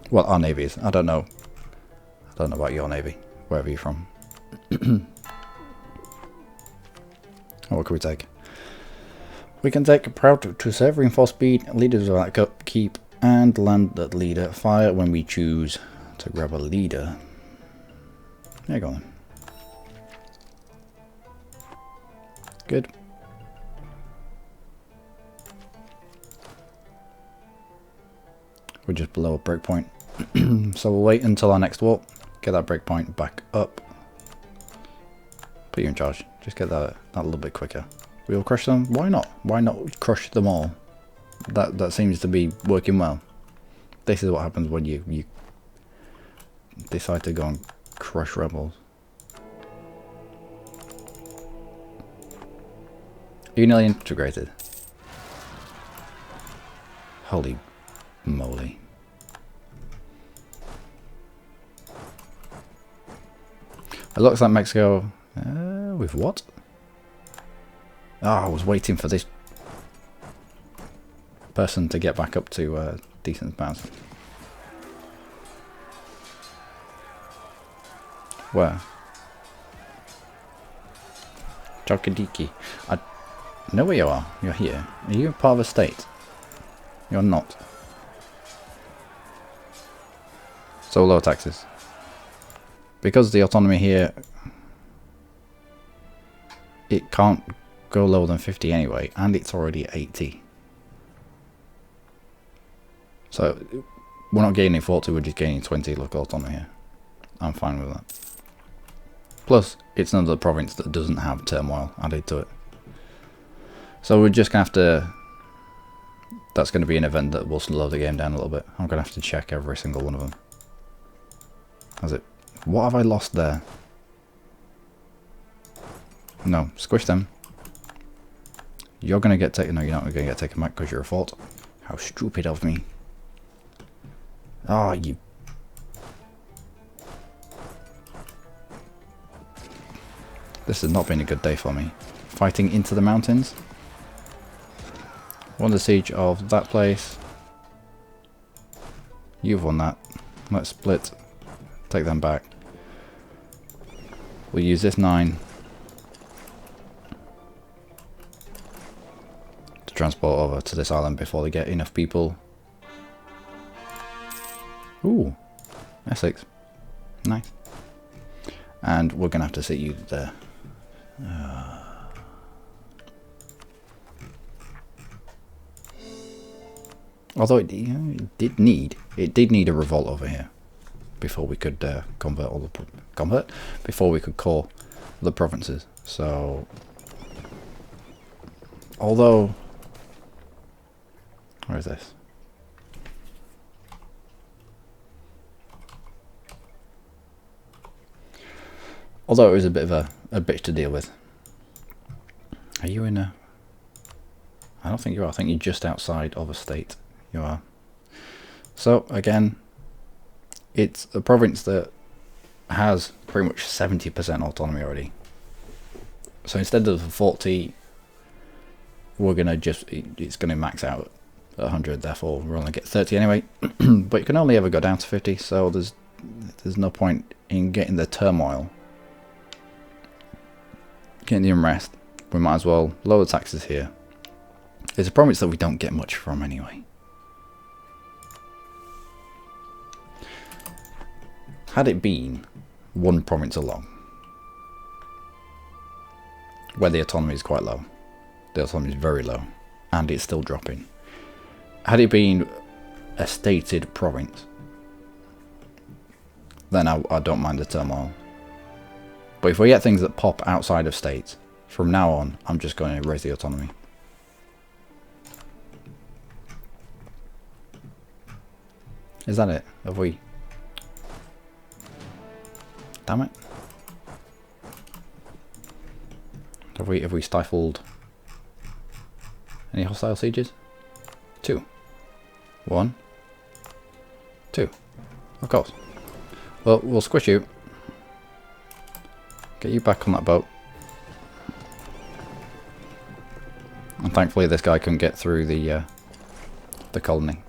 Well, our Navy is. I don't know. I don't know about your Navy, wherever you're from. Oh, what can we take? We can take proud to serve, reinforce speed, leaders of that keep, and land that leader. Fire when we choose to grab a leader. There you go then. Good. We're just below a breakpoint. So we'll wait until our next warp. Get that breakpoint back up. Put you in charge. Just get that a little bit quicker. We'll crush them. Why not? Why not crush them all? That seems to be working well. This is what happens when you decide to go and crush rebels. Are you nearly integrated? Holy moly. It looks like Mexico... with what? Oh, I was waiting for this person to get back up to decent bounce. Where? Chokadiki. I know where you are. You're here. Are you a part of a state? You're not. So low taxes. Because the autonomy here, it can't go lower than 50 anyway, and it's already at 80. So we're not gaining 40, we're just gaining 20 local autonomy here. I'm fine with that. Plus, it's another province that doesn't have turmoil added to it. So we're just going to have to... That's going to be an event that will slow the game down a little bit. I'm going to have to check every single one of them. Has it... What have I lost there? No, squish them. You're going to get taken... No, you're not going to get taken back because you're a fort. How stupid of me. Ah, you... This has not been a good day for me. Fighting into the mountains. Won the siege of that place. You've won that. Let's split. Take them back. We'll use this 9 to transport over to this island before they get enough people. Ooh, Essex. Nice. And we're going to have to sit you there. Although it did need a revolt over here before we could convert all the before we could core the provinces. So although, where is this? Although it was a bit of a bitch to deal with. Are you in a... I don't think you are. I think you're just outside of a state. You are. So, again, it's a province that has pretty much 70% autonomy already. So instead of 40, we're going to just... It's going to max out at 100, therefore we'll only get 30 anyway. But you can only ever go down to 50, so there's no point in getting the turmoil. Getting the unrest. We might as well lower the taxes here. It's a province that we don't get much from anyway. Had it been one province along, where the autonomy is quite low, the autonomy is very low, and it's still dropping. Had it been a stated province, then I don't mind the turmoil. But if we get things that pop outside of states, from now on, I'm just going to raise the autonomy. Is that it? Have we... Damn it. Have we stifled any hostile sieges? 2. 1. 2. Of course. Well, we'll squish you. Get you back on that boat. And thankfully this guy couldn't get through the colony.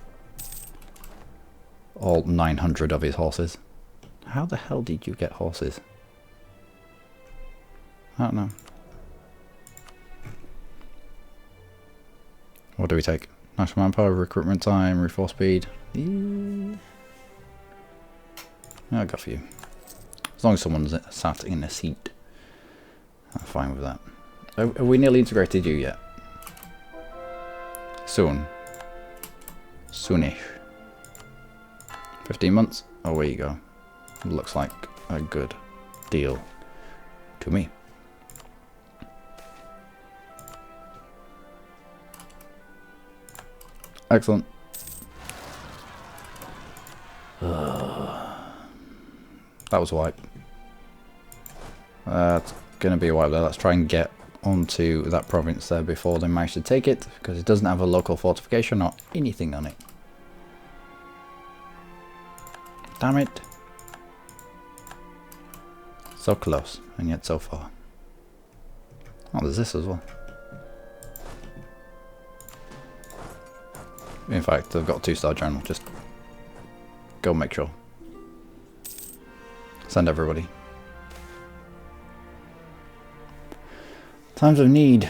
All 900 of his horses. How the hell did you get horses? I don't know. What do we take? National manpower, recruitment time, reforce speed. Yeah. I'll go for you. As long as someone's sat in a seat, I'm fine with that. Have we nearly integrated you yet? Soon. Soonish. 15 months? Away you go. Looks like a good deal to me. Excellent. That was a wipe. That's going to be a wipe there. Let's try and get onto that province there before they manage to take it, because it doesn't have a local fortification or anything on it. Damn it. So close, and yet so far. Oh, there's this as well. In fact, they've got a 2-star general. Just go make sure. Send everybody. Times of need.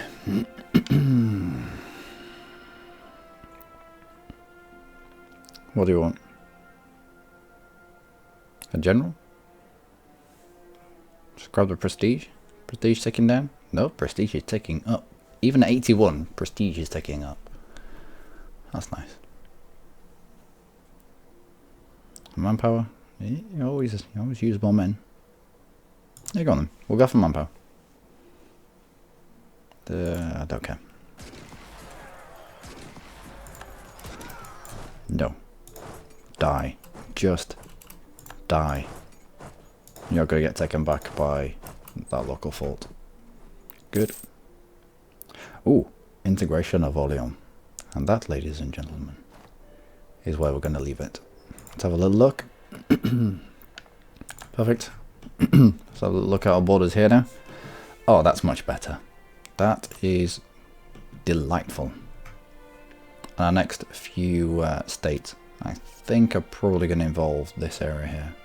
What do you want? A general? Just grab the prestige. Prestige ticking down? No, prestige is ticking up. Even at 81, prestige is ticking up. That's nice. Manpower? Yeah, you always use more men. There you go then. We'll go for manpower. I don't care. No. Die. Just die. You're going to get taken back by that local fort. Good. Ooh, integration of Orleans. And that, ladies and gentlemen, is where we're going to leave it. Let's have a little look. Perfect. Let's have a look at our borders here now. Oh, that's much better. That is delightful. And our next few states, I think, are probably going to involve this area here.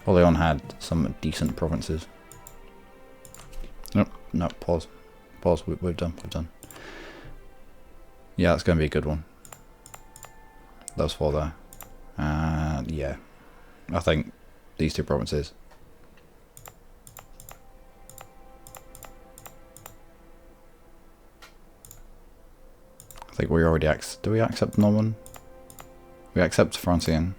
Orleans had some decent provinces. Nope, no, pause. Pause, we've done. Yeah, that's going to be a good one. Those 4 there. Yeah, I think these 2 provinces. I think we already do we accept Norman? We accept Francian.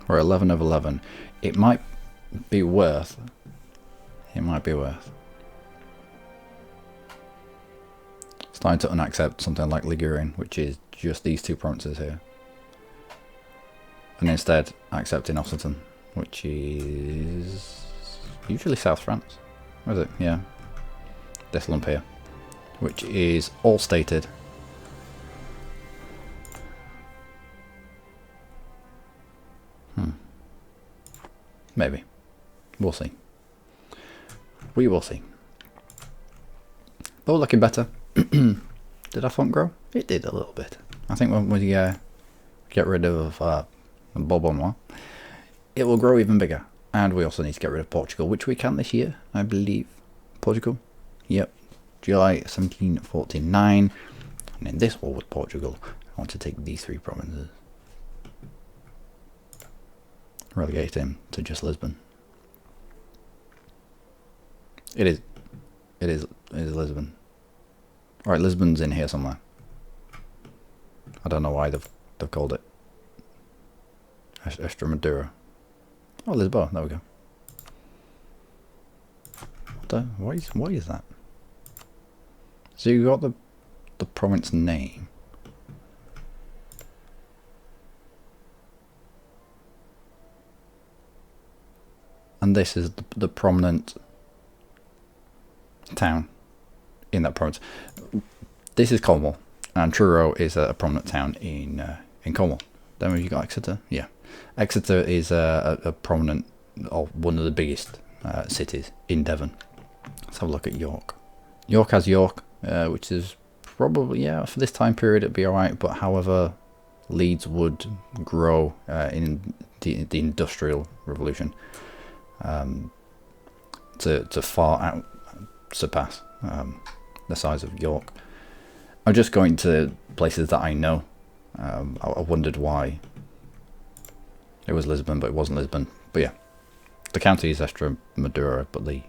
We're 11 of 11. It might be worth. Starting to unaccept something like Ligurian, which is just these 2 provinces here. And instead accepting Occitan, which is usually South France. Or is it? Yeah. This lump here. Which is all stated. Maybe. We'll see. We will see. But we're looking better. Did our font grow? It did a little bit. I think when we get rid of Bourbon, it will grow even bigger. And we also need to get rid of Portugal, which we can this year, I believe. Portugal? Yep. July 1749. And in this war with Portugal, I want to take these 3 provinces. Relegate him to just Lisbon. It is Lisbon. Alright, Lisbon's in here somewhere. I don't know why they've called it Extremadura. Oh, Lisboa, there we go. What is that? So you got the the province name. And this is the prominent town in that province. This is Cornwall, and Truro is a prominent town in Cornwall. Then have you got Exeter? Yeah, Exeter is a prominent, or one of the biggest cities in Devon. Let's have a look at York. York has York, which is probably, yeah, for this time period it'd be alright, but however, Leeds would grow in the Industrial Revolution to far surpass the size of York. I'm just going to places that I know. I wondered why it was Lisbon, but it wasn't Lisbon. But yeah, the county is Extremadura, but the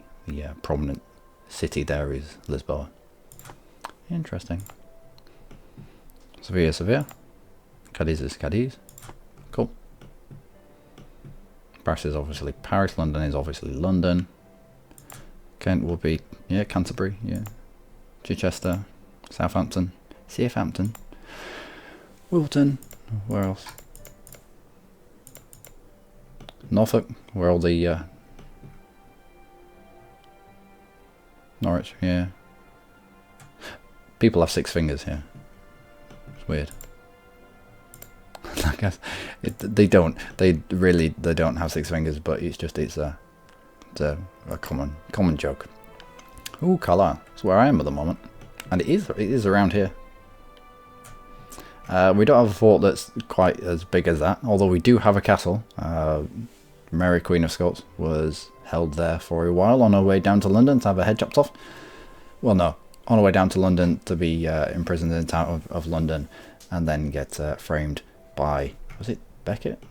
prominent city there is Lisboa. Interesting. Sevilla, Sevilla. Cadiz is Cadiz. Cool. Paris is obviously Paris. London is obviously London. Kent will be, yeah, Canterbury, yeah. Chichester, Southampton, Southampton, Wilton, where else? Norfolk, where all the Norwich, yeah. People have 6 fingers here. It's weird. I guess they don't. They don't have 6 fingers, but it's a common joke. Ooh, Carlisle. That's where I am at the moment, and it is around here. We don't have a fort that's quite as big as that, although we do have a castle. Mary Queen of Scots was held there for a while on her way down to London to have her head chopped off. Well, no, on her way down to London to be imprisoned in the town of London, and then get framed by, was it Becket?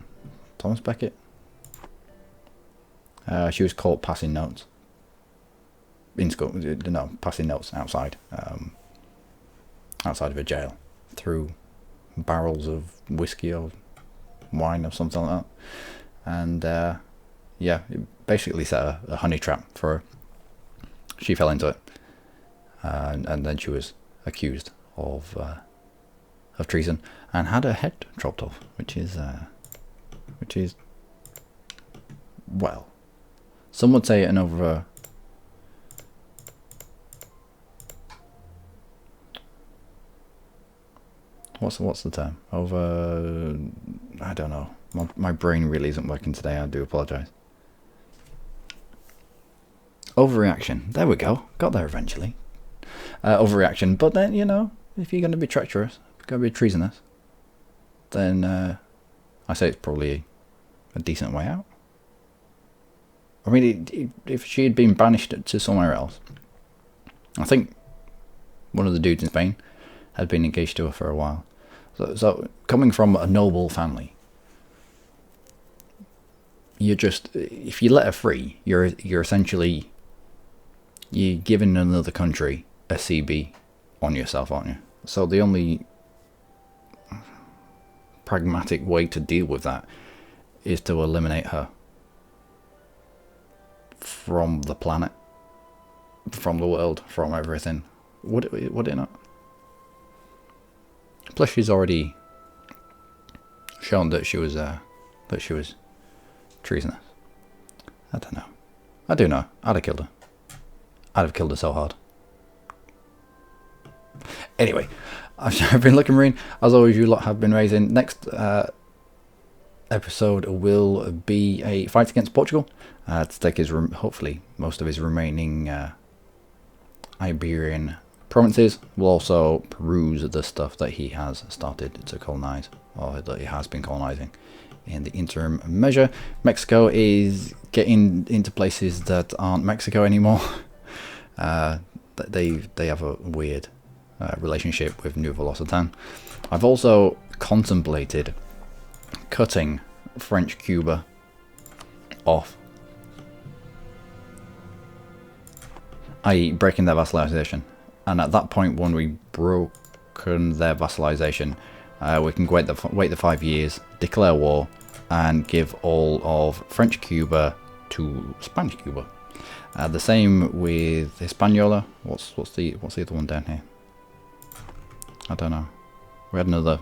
Thomas Becket? She was caught passing notes in school. No, passing notes outside, outside of a jail, through barrels of whiskey or wine or something like that. And yeah, it basically set a honey trap for her. She fell into it, and then she was accused of treason and had her head chopped off, which is well, some would say an over. What's the term? Over, I don't know. My brain really isn't working today. I do apologise. Overreaction. There we go. Got there eventually. Overreaction. But then, you know, if you're going to be treacherous, if you're going to be treasonous, then I say it's probably a decent way out. I mean, if she had been banished to somewhere else, I think one of the dudes in Spain had been engaged to her for a while. So coming from a noble family, you're just, if you let her free, you're essentially, you're giving another country a CB on yourself, aren't you? So the only pragmatic way to deal with that is to eliminate her from the planet, from the world, from everything. Would it not? Plus, she's already shown that she was treasonous. I don't know. I do know. I'd have killed her. I'd have killed her so hard. Anyway, I've been Luckymarine. As always, you lot have been raising. Next episode will be a fight against Portugal to take his, hopefully, most of his remaining Iberian provinces. We'll also peruse the stuff that he has started to colonize, or that he has been colonizing in the interim measure. Mexico is getting into places that aren't Mexico anymore. They have a weird relationship with New Velocitan. I've also contemplated cutting French Cuba off, i.e. breaking their vassalization. And at that point, when we've broken their vassalization, we can wait the 5 years, declare war, and give all of French Cuba to Spanish Cuba. The same with Hispaniola. What's the other one down here? I don't know. We had another.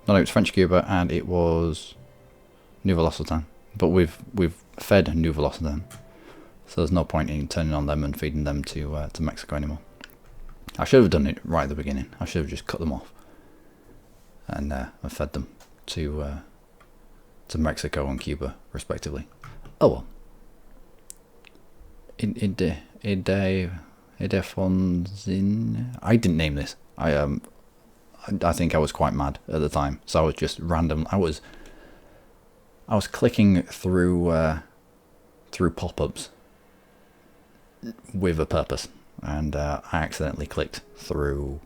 No, it was French Cuba, and it was Nouvel Occitan. But we've fed Nouvel Occitan, so there's no point in turning on them and feeding them to Mexico anymore. I should have done it right at the beginning. I should have just cut them off and fed them to Mexico and Cuba, respectively. Oh well. Idefonsin. I didn't name this. I think I was quite mad at the time, so I was just random. I was clicking through pop-ups with a purpose, and I accidentally clicked through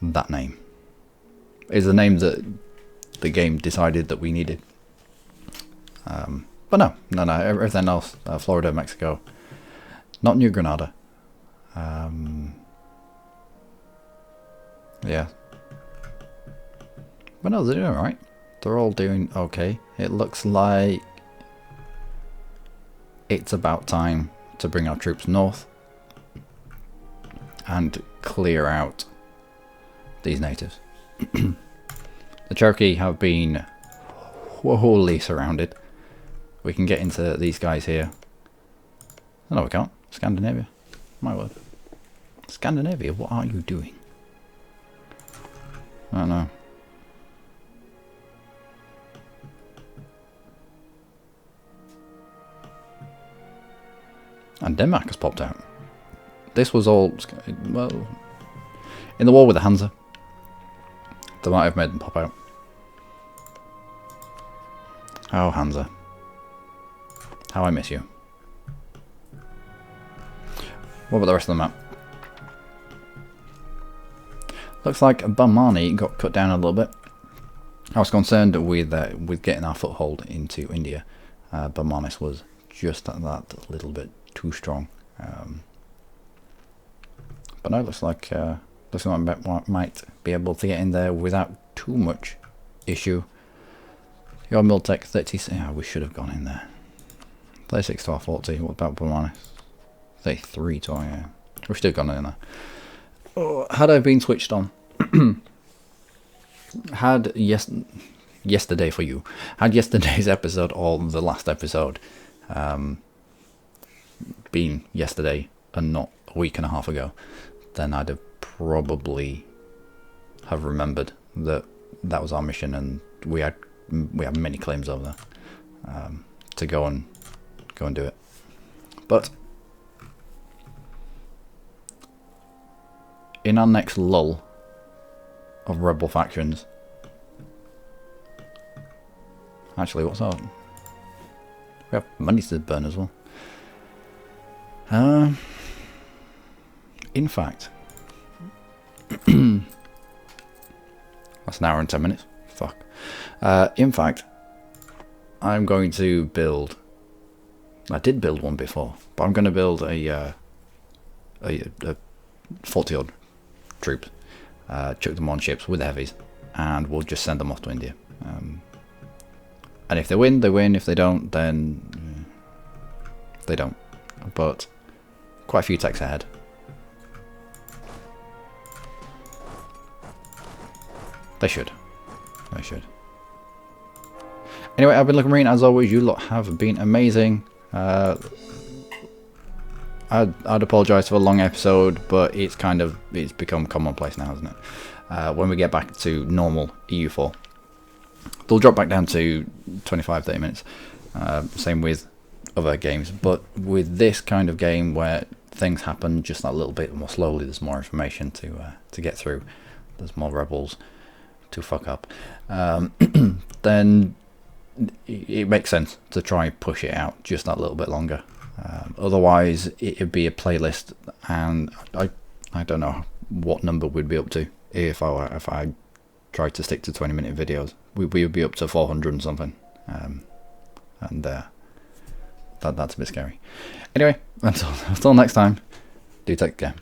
that name. It's the name that the game decided that we needed. But no, everything else, Florida, Mexico, not New Granada. Yeah. But no, they're doing alright. They're all doing okay. It looks like it's about time to bring our troops north and clear out these natives. The Cherokee have been wholly surrounded. We can get into these guys here. Oh, no, we can't. Scandinavia. My word. Scandinavia, what are you doing? I don't know. And Denmark has popped out. This was all, well, in the war with the Hansa. They might have made them pop out. Oh, Hansa. How I miss you. What about the rest of the map? Looks like Bamani got cut down a little bit. I was concerned with getting our foothold into India. Bamanis was just that little bit too strong. But no, looks like I might be able to get in there without too much issue. Your Miltech 30. Yeah, we should have gone in there. 36 to our 40. What about Bamanis? 33 to our, yeah. We should have gone in there. Oh, had I been switched on, had yesterday for you, had yesterday's episode or the last episode been yesterday and not a week and a half ago, then I'd have probably have remembered that was our mission, and we had many claims over there to go and do it. But in our next lull of rebel factions, actually, what's up? We have money to burn as well. In fact, that's an hour and 10 minutes. Fuck. In fact, I'm going to build. I did build one before, but I'm going to build a 40-odd troops, chuck them on ships with heavies, and we'll just send them off to India. And if they win, they win. If they don't, then they don't. But quite a few techs ahead. They should. They should. Anyway, I've been Luckymarine. As always, you lot have been amazing. I'd apologise for a long episode, but it's become commonplace now, isn't it? When we get back to normal EU4, they'll drop back down to 25-30 minutes. Same with other games, but with this kind of game where things happen just that little bit more slowly, there's more information to get through, there's more rebels to fuck up, then it makes sense to try and push it out just that little bit longer. Otherwise, it'd be a playlist, and I don't know what number we'd be up to if I tried to stick to 20-minute videos. We would be up to 400 and something, and that's a bit scary. Anyway, until next time, do take care.